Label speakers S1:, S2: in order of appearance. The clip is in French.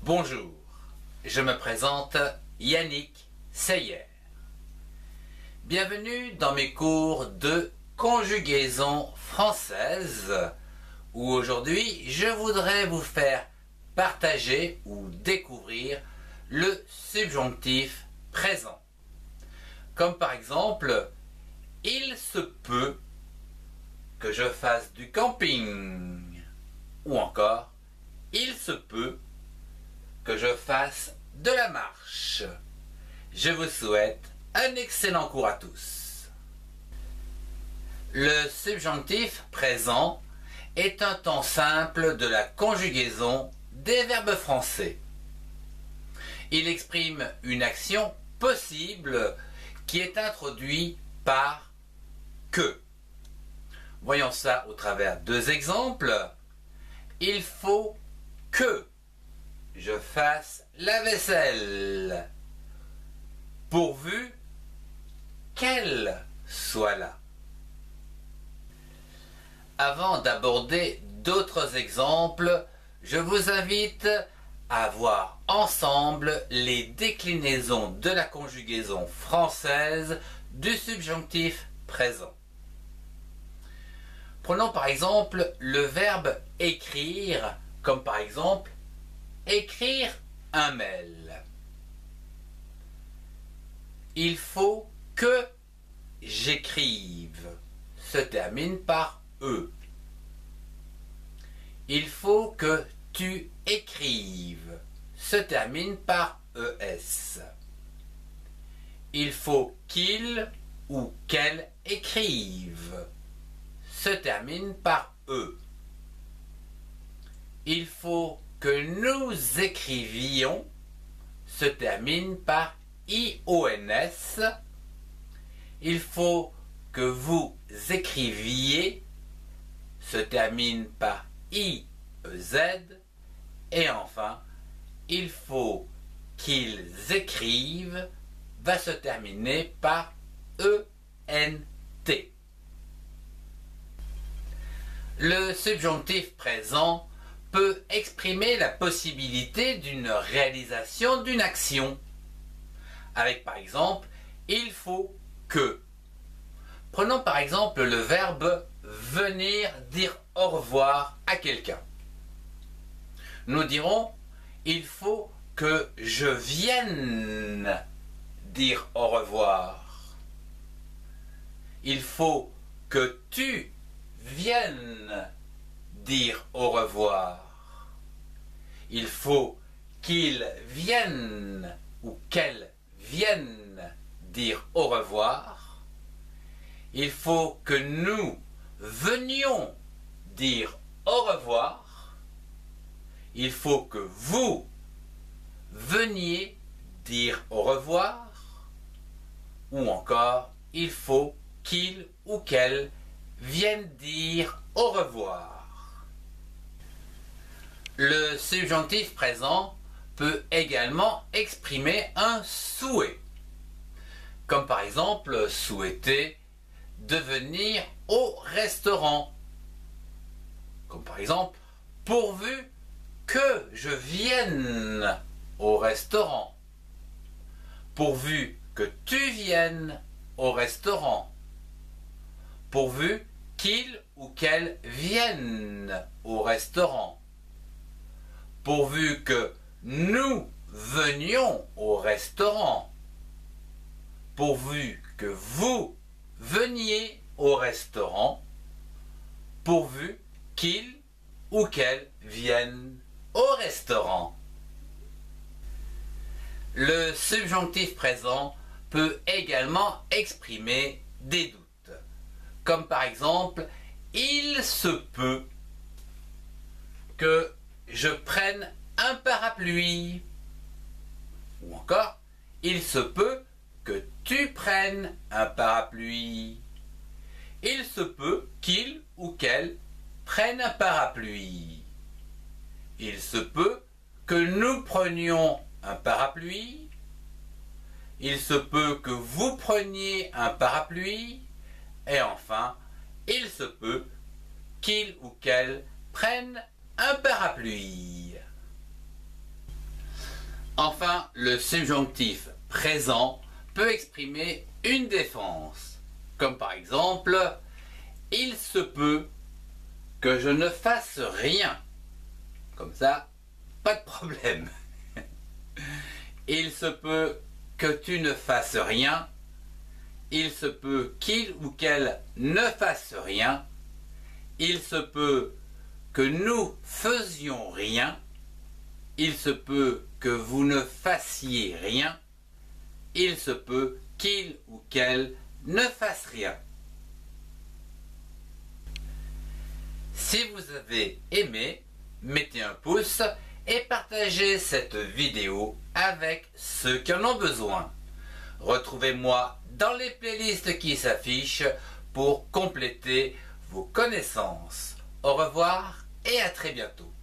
S1: Bonjour, je me présente Yannick Seyer. Bienvenue dans mes cours de conjugaison française où aujourd'hui je voudrais vous faire partager ou découvrir le subjonctif présent. Comme par exemple, il se peut que je fasse du camping. Ou encore, il se peut que je fasse de la marche. Je vous souhaite un excellent cours à tous. Le subjonctif présent est un temps simple de la conjugaison des verbes français. Il exprime une action possible qui est introduite par que. Voyons ça au travers de deux exemples. Il faut que je fasse la vaisselle, pourvu qu'elle soit là. Avant d'aborder d'autres exemples, je vous invite à voir ensemble les déclinaisons de la conjugaison française du subjonctif présent. Prenons par exemple le verbe écrire, comme par exemple écrire un mail. Il faut que j'écrive se termine par E. Il faut que tu écrives se termine par ES. Il faut qu'il ou qu'elle écrive se termine par E. Il faut que nous écrivions se termine par IONS. Il faut que vous écriviez se termine par IEZ. Et enfin, il faut qu'ils écrivent va se terminer par ENT. Le subjonctif présent peut exprimer la possibilité d'une réalisation d'une action. Avec par exemple, il faut que. Prenons par exemple le verbe venir dire au revoir à quelqu'un. Nous dirons, il faut que je vienne dire au revoir. Il faut que tu viennes dire au revoir. Il faut qu'ils viennent ou qu'elles viennent dire au revoir. Il faut que nous venions dire au revoir. Il faut que vous veniez dire au revoir. Ou encore, il faut qu'il ou qu'elle viennent dire au revoir. Le subjonctif présent peut également exprimer un souhait, comme par exemple souhaiter de venir au restaurant, comme par exemple pourvu que je vienne au restaurant, pourvu que tu viennes au restaurant, pourvu qu'il ou qu'elle vienne au restaurant, pourvu que nous venions au restaurant, pourvu que vous veniez au restaurant, pourvu qu'il ou qu'elle vienne au restaurant. Le subjonctif présent peut également exprimer des doutes, comme par exemple, il se peut que je prenne un parapluie. Ou encore, il se peut que tu prennes un parapluie. Il se peut qu'il ou qu'elle prenne un parapluie. Il se peut que nous prenions un parapluie. Il se peut que vous preniez un parapluie. Et enfin, il se peut qu'il ou qu'elle prenne un parapluie. Enfin, le subjonctif présent peut exprimer une défense, comme par exemple « Il se peut que je ne fasse rien ». Comme ça, pas de problème. Il se peut que tu ne fasses rien. Il se peut qu'il ou qu'elle ne fasse rien. Il se peut que nous faisions rien. Il se peut que vous ne fassiez rien. Il se peut qu'il ou qu'elle ne fasse rien. Si vous avez aimé, mettez un pouce et partagez cette vidéo avec ceux qui en ont besoin. Retrouvez-moi dans les playlists qui s'affichent pour compléter vos connaissances. Au revoir et à très bientôt.